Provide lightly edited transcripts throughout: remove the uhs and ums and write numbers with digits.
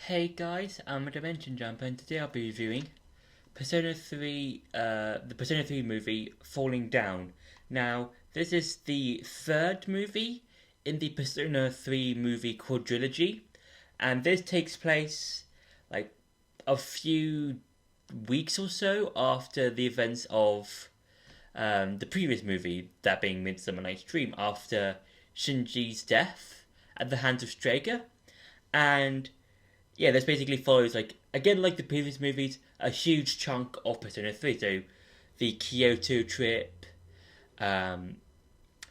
Hey guys, I'm a Dimension Jumper, and today I'll be reviewing Persona 3, the Persona 3 movie, Falling Down. Now, this is the third movie in the Persona 3 movie quadrilogy, and this takes place like a few weeks or so after the events of the previous movie, that being Midsummer Night's Dream, after Shinji's death at the hands of Strega. And yeah, this basically follows, like, again, like the previous movies, a huge chunk of Persona 3. So, the Kyoto trip, um,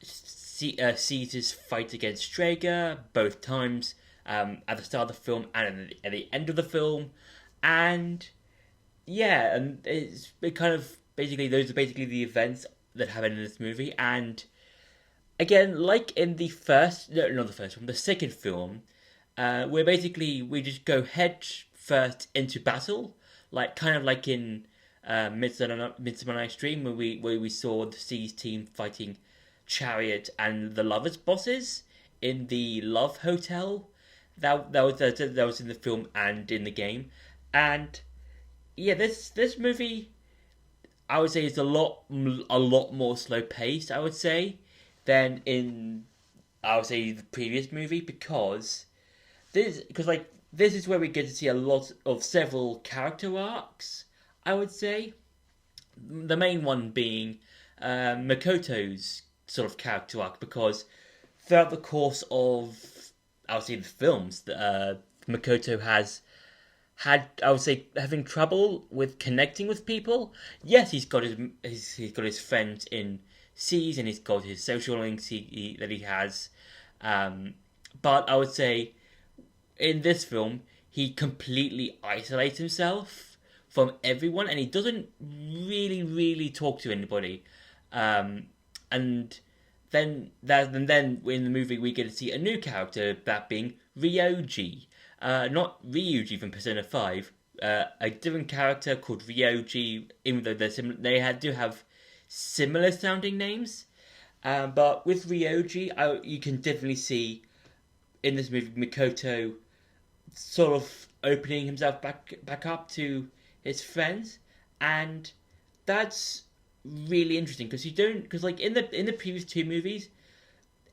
Caesar's fight against Strega, both times, at the start of the film and at the end of the film. And, yeah, and it kind of, basically, those are basically the events that happen in this movie. And, again, like in the first, no, not the first one, the second film, where basically we just go head first into battle, like kind of like in Midsummer Night's Dream, where we saw the Seas team fighting Chariot and the Lovers bosses in the Love Hotel. That was in the film and in the game, and yeah, this movie I would say is a lot more slow paced. I would say than in I would say the previous movie because this is where we get to see a lot of several character arcs. I would say the main one being Makoto's sort of character arc, because throughout the course of I would say the films, Makoto has had, I would say, having trouble with connecting with people. Yes, he's got his friends in Seas, and he's got his social links that he has, but I would say in this film, he completely isolates himself from everyone, and he doesn't really talk to anybody. Um, and then in the movie we get to see a new character, that being Ryoji, not Ryuji from Persona 5, a different character called Ryoji. Even though do have similar sounding names, but with Ryoji, you can definitely see in this movie Mikoto sort of opening himself back up to his friends, and that's really interesting because like in the previous two movies,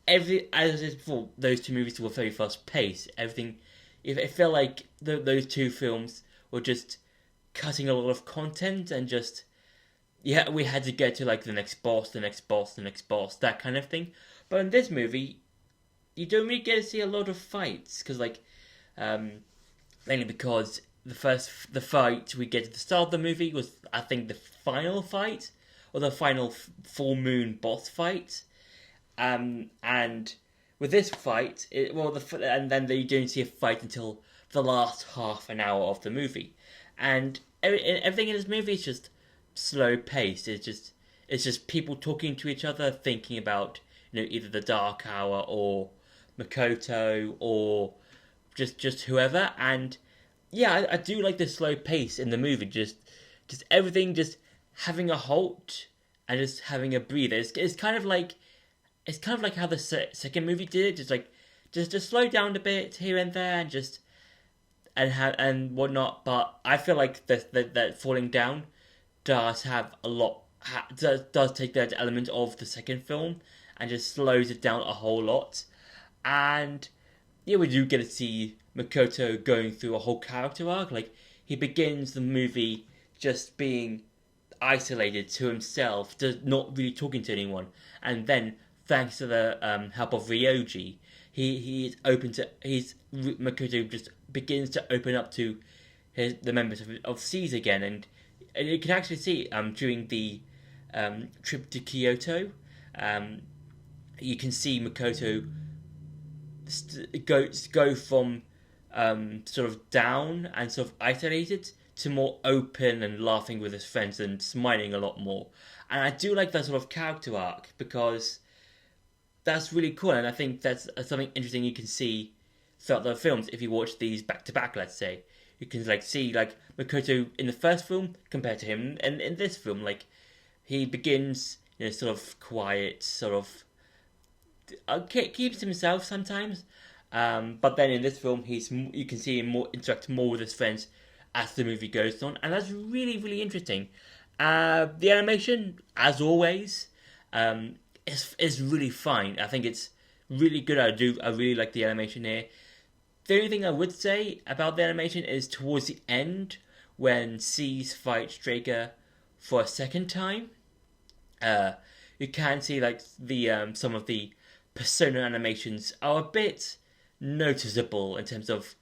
every as I said before, those two movies were very fast paced. Everything, it felt like those two films were just cutting a lot of content, and just, yeah, we had to get to like the next boss, the next boss, the next boss, that kind of thing. But in this movie, you don't really get to see a lot of fights because, like, um, mainly because the fight we get at the start of the movie was, I think, the final fight, or the final full moon boss fight. And with this fight, and then you don't see a fight until the last half an hour of the movie, and everything in this movie is just slow paced. It's just people talking to each other, thinking about, either the Dark Hour or Makoto, or just whoever. And yeah, I do like the slow pace in the movie. Just everything just having a halt and just having a breather. It's kind of like how the second movie did it. Just slow down a bit here and there, and just and whatnot. But I feel like that Falling Down does have a lot. Does take that element of the second film and just slows it down a whole lot. And yeah, we do get to see Makoto going through a whole character arc. Like, he begins the movie just being isolated to himself, not really talking to anyone, and then thanks to the help of Ryoji, Makoto just begins to open up to the members of Seas again, and you can actually see during the trip to Kyoto, you can see Makoto go from sort of down and sort of isolated to more open and laughing with his friends and smiling a lot more. And I do like that sort of character arc because that's really cool, and I think that's something interesting you can see throughout the films. If you watch these back to back, let's say, you can like see like Makoto in the first film compared to him, and in this film, like, he begins, sort of quiet, sort of keeps himself sometimes, But then in this film, you can see him interact more with his friends as the movie goes on, and that's really really interesting. The animation, as always, is really fine. I think it's really good. I really like the animation here. The only thing I would say about the animation is towards the end when Cease fights Drager for a second time. Uh, you can see like the some of the persona animations are a bit noticeable in terms of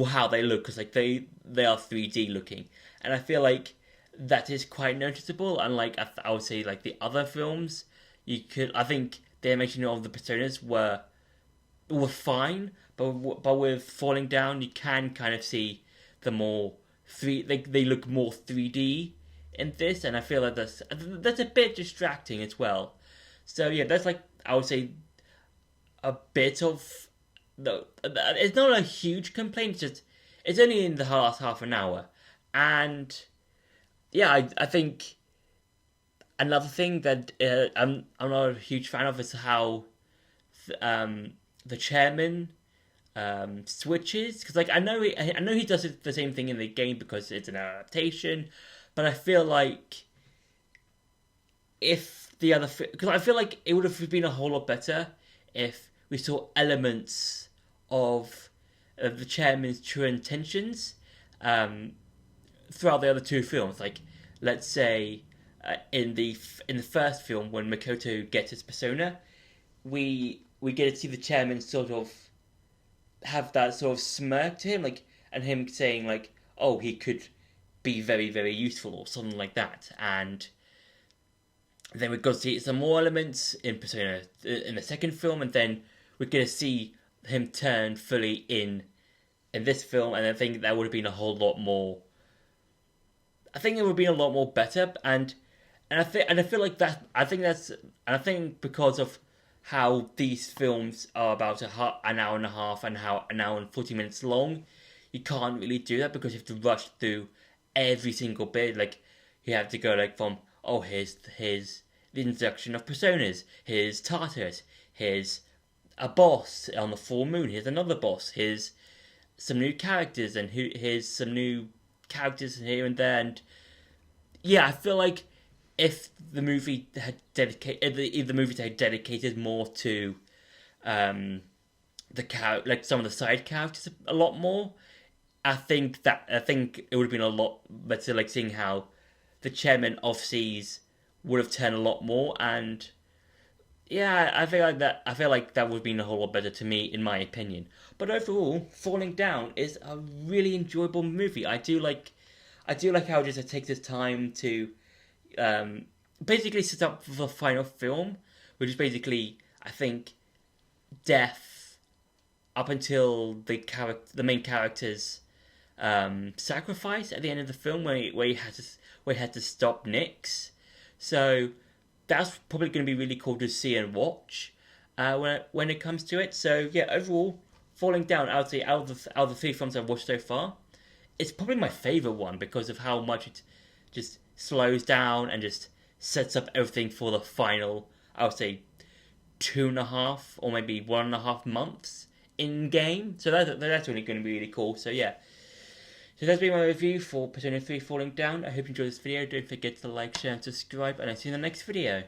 how they look, because like they are 3D looking, and I feel like that is quite noticeable. Unlike I would say like the other films, I think the animation of the personas were fine, but with Falling Down, you can kind of see the more they look more 3D in this, and I feel like that's a bit distracting as well. So yeah, that's like I would say a bit of no, it's not a huge complaint. It's only in the last half an hour, and yeah, I think another thing that I'm not a huge fan of is how um, the chairman switches, because like I know he does the same thing in the game because it's an adaptation, but I feel like if the other because I feel like it would have been a whole lot better if we saw elements of the chairman's true intentions um, throughout the other two films. Like, let's say in the first film when Makoto gets his persona, we get to see the chairman sort of have that sort of smirk to him, like, and him saying like, "Oh, he could be very very useful" or something like that, and then we got to see some more elements in Persona in the second film, and then we're going to see him turn fully in this film, and I think that would have been a whole lot more. I think it would have been a lot more better, and I feel like that. I think because of how these films are about an hour and a half and how an hour and 40 minutes long, you can't really do that because you have to rush through every single bit. Like you have to go like from here's the introduction of personas, here's Tartarus, here's a boss on the full moon, here's another boss, here's some new characters, and here's some new characters here and there, and yeah, I feel like if the movie had dedicated, if the movie had dedicated more to like some of the side characters a lot more, I think it would have been a lot better. Like seeing how the chairman of Seas would have turned a lot more, and yeah, I feel like that would have been a whole lot better to me, in my opinion. But overall, Falling Down is a really enjoyable movie. I do like how it just takes its time to basically set up the final film, which is basically, I think, death up until the main character's sacrifice at the end of the film, where he had to stop Nyx. So that's probably going to be really cool to see and watch when it comes to it. So yeah, overall, Falling Down, I would say out of the three films I've watched so far, it's probably my favorite one because of how much it just slows down and just sets up everything for the final, I would say, 2.5 or maybe 1.5 months in game. So that's really going to be really cool. So yeah. So that's been my review for Persona 3 Falling Down. I hope you enjoyed this video. Don't forget to like, share, and subscribe, and I'll see you in the next video.